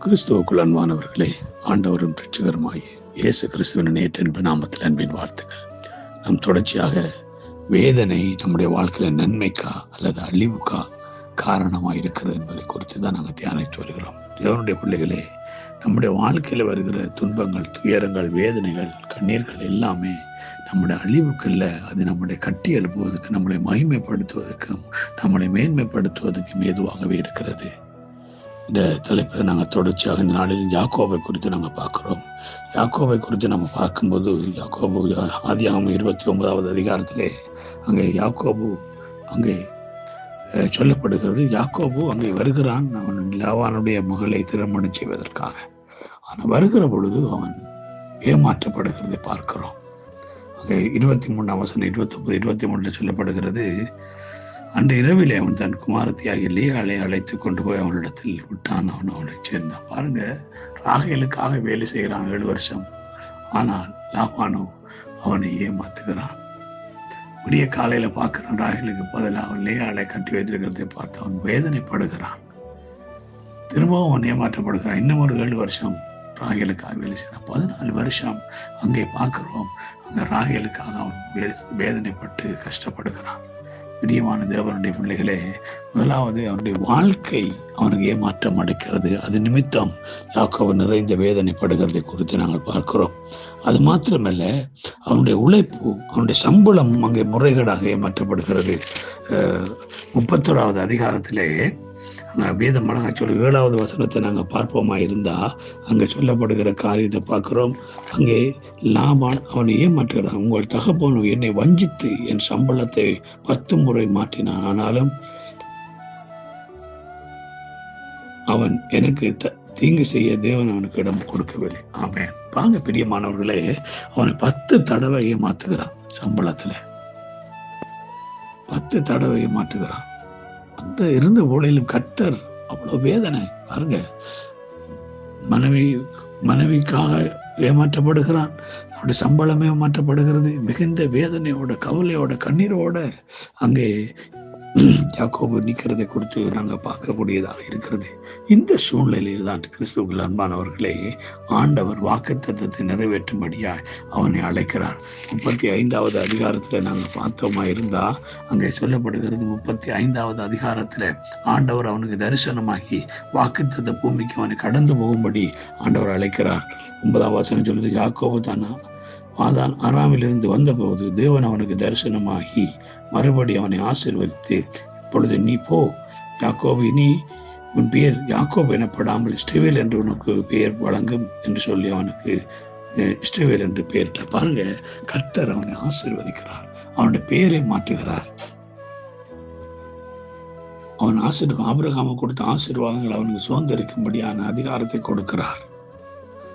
கிறிஸ்துவுக்குள் அன்பானவர்களே, ஆண்டவரும் இரட்சகருமாகிய இயேசு கிறிஸ்துவின் நேற்றன்பு நாமத்தில் அன்பின் வாழ்த்துக்கள். நாம் தொடர்ச்சியாக வேதனை நம்முடைய வாழ்க்கையில நன்மைக்கா அல்லது அழிவுக்கா காரணமாக இருக்கிறது என்பதை குறித்து தான் நாங்கள் தியானித்து வருகிறோம். தேவனுடைய பிள்ளைகளே, நம்முடைய வாழ்க்கையில் வருகிற துன்பங்கள், துயரங்கள், வேதனைகள், கண்ணீர்கள் எல்லாமே நம்முடைய அழிவுக்கு இல்லை, அது நம்முடைய கட்டி எழுப்புவதற்கு, நம்மளை மகிமைப்படுத்துவதற்கும் நம்மளை மேன்மைப்படுத்துவதற்கும் ஏதுவாகவே இருக்கிறது. இந்த தலைப்பில் நாங்கள் தொடர்ச்சியாக இந்த நாளில் யாக்கோபை குறித்து நாங்கள் பார்க்குறோம். யாக்கோபை குறித்து நம்ம பார்க்கும்போது, யாக்கோபு ஆதியாகமம் 29வது அதிகாரத்திலே அங்கே யாக்கோபு அங்கே சொல்லப்படுகிறது. யாக்கோபு அங்கே வருகிறான் அவன் லாபானுடைய மகளை திருமணம் செய்வதற்காக. ஆனால் வருகிற பொழுது அவன் ஏமாற்றப்படுகிறதை பார்க்கிறோம். அங்கே 23ஆம் வசனம் 29, 23 சொல்லப்படுகிறது. அன்று இரவிலே அவன் தன் குமாரத்தியாகிய லேயாளை அழைத்து கொண்டு போய் அவனிடத்தில் விட்டான். அவனை சேர்ந்தான். பாருங்க, ராகேலுக்காக வேலை செய்கிறான் 7 வருஷம். ஆனால் லாபானோ அவனை ஏமாத்துகிறான். விடிய காலையில பார்க்கிறான், ராகேலுக்கு பதிலாக அவன் லேயாளை கட்டி வைத்திருக்கிறதை பார்த்து அவன் வேதனைப்படுகிறான். திரும்பவும் அவன் ஏமாற்றப்படுகிறான். இன்னும் ஒரு 7 வருஷம் ராகேலுக்காக வேலை செய்கிறான். 14 வருஷம் அங்கே பார்க்கிறோம். அங்கே ராகேலுக்காக அவன் வேதனைப்பட்டு கஷ்டப்படுகிறான். பிரியமான தேவனுடைய பிள்ளைகளே, முதலாவது அவனுடைய வாழ்க்கை அவனுக்கு ஏமாற்றம் அடைக்கிறது. அது நிமித்தம் யாக்கோபு நிறைந்த வேதனைப்படுகிறதை குறித்து நாங்கள் பார்க்கிறோம். அது மாத்திரமல்ல, அவனுடைய உழைப்பு, அவனுடைய சம்பளம் அங்கே முறைகேடாக ஏமாற்றப்படுகிறது. 31வது அதிகாரத்திலே வேதம் அழகா சொல்லி 7வது வசனத்தை நாங்கள் பார்ப்போமா இருந்தா அங்கே சொல்லப்படுகிற காரியத்தை பார்க்கிறோம். அங்கே லாபான் அவனை ஏமாற்றுகிறான். உங்கள் தகப்பன் என்னை வஞ்சித்து என் சம்பளத்தை 10 முறை மாற்றினான், ஆனாலும் அவன் எனக்கு தீங்கு செய்ய தேவன் அவனுக்கு இடம் கொடுக்கவில்லை. ஆமென். பாங்க பிரியமானவர்களே, அவனை 10 தடவை ஏமாத்துகிறான். சம்பளத்துல 10 தடவை ஏமாற்றுகிறான். அந்த இருந்த ஊழிலும் கர்த்தர் அவ்வளவு வேதனை. பாருங்க, மனைவிக்காக ஏமாற்றப்படுகிறான். அவருடைய சம்பளமே ஏமாற்றப்படுகிறது. மிகுந்த வேதனையோட, கவலையோட, கண்ணீரோட அங்கே யாக்கோபு நிற்கிறதை குறித்து நாங்கள் பார்க்கக்கூடியதாக இருக்கிறது. இந்த சூழ்நிலையில் தான் கிறிஸ்துவுக்குள் அன்பானவர்களே, ஆண்டவர் வாக்குத்தத்தத்தை நிறைவேற்றும்படியாய் அவனை அழைக்கிறார். 35வது அதிகாரத்தில் நாங்கள் பார்த்தோமா இருந்தா அங்கே சொல்லப்படுகிறது. 35வது அதிகாரத்தில் ஆண்டவர் அவனுக்கு தரிசனமாகி வாக்குத்தத்த பூமிக்கு அவனை கடந்து போகும்படி ஆண்டவர் அழைக்கிறார். 9ஆம் வசனம் சொல்லுது, யாக்கோபு தானா ஆதான் ஆராமிலிருந்து வந்தபோது தேவன் அவனுக்கு தரிசனமாகி மறுபடி அவனை ஆசீர்வதித்து, இப்பொழுது நீ போ யாக்கோபு, நீ உன் பெயர் யாக்கோபு எனப்படாமல் இஸ்ரவேல் என்று உனக்கு பெயர் வழங்கும் என்று சொல்லி அவனுக்கு இஸ்ரவேல் என்று பெயரிட்டார். பாருங்க, கர்த்தர் அவனை ஆசீர்வதிக்கிறார். அவனுடைய பெயரை மாற்றுகிறார். அவன் ஆபிரகாமை கொடுத்த ஆசீர்வாதங்கள் அவனுக்கு சுதந்திரிக்கும்படியான அதிகாரத்தை கொடுக்கிறார்.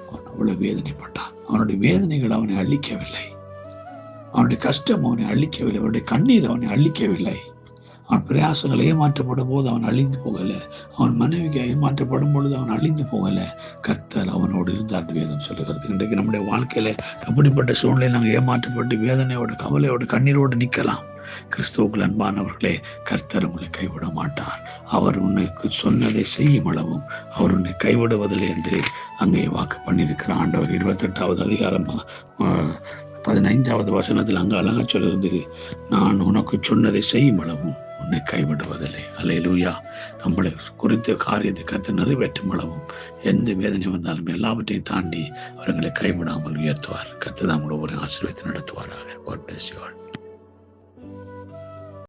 அவன் அவ்வளவு வேதனைப்பட்டான். அவனுடைய வேதனைகள் அவனை அழிக்கவில்லை. அவனுடைய கஷ்டம் அவனை அழிக்கவில்லை. அவனுடைய கண்ணீர் அவனை அழிக்கவில்லை. அவன் பிரயாசங்கள் ஏமாற்றப்படும் போது அவன் அழிந்து போகல. அவன் மனைவிக்கு ஏமாற்றப்படும் பொழுது அவன் அழிந்து போகல. கர்த்தர் அவனோடு இருந்தார் வேதம் சொல்லுகிறது. இன்றைக்கு நம்முடைய வாழ்க்கையில அப்படிப்பட்ட சூழ்நிலை நாங்கள் ஏமாற்றப்பட்டு வேதனையோட, கவலையோட, கண்ணீரோடு நிற்கலாம். கிறிஸ்துவுக்குள் அன்பானவர்களே, கர்த்தர் உங்களை கைவிட மாட்டார். அவர் உன்னைக்கு சொன்னதை செய்யும் அளவும் அவர் உன்னை கைவிடுவதில்லை என்று அங்கே வாக்கு பண்ணியிருக்கிற ஆண்டவர் 28வது அதிகாரம் 15வது வசனத்தில் அங்கே அழகா சொல்லுறது, நான் உனக்கு சொன்னதை செய்யும் அளவும் உன்னை கைவிடுவதில்லை. அல்லேலூயா. நம்மளை குறித்த காரியத்தை கர்த்தர் நிறைவேற்றும் அளவும் எந்த வேதனை வந்தாலும் எல்லாவற்றையும் தாண்டி அவர்களை கைவிடாமல் உயர்த்துவார். கர்த்தர் நம்மளை ஒரு ஆசீர்வாதத்தை நடத்துவாராக. God bless you all.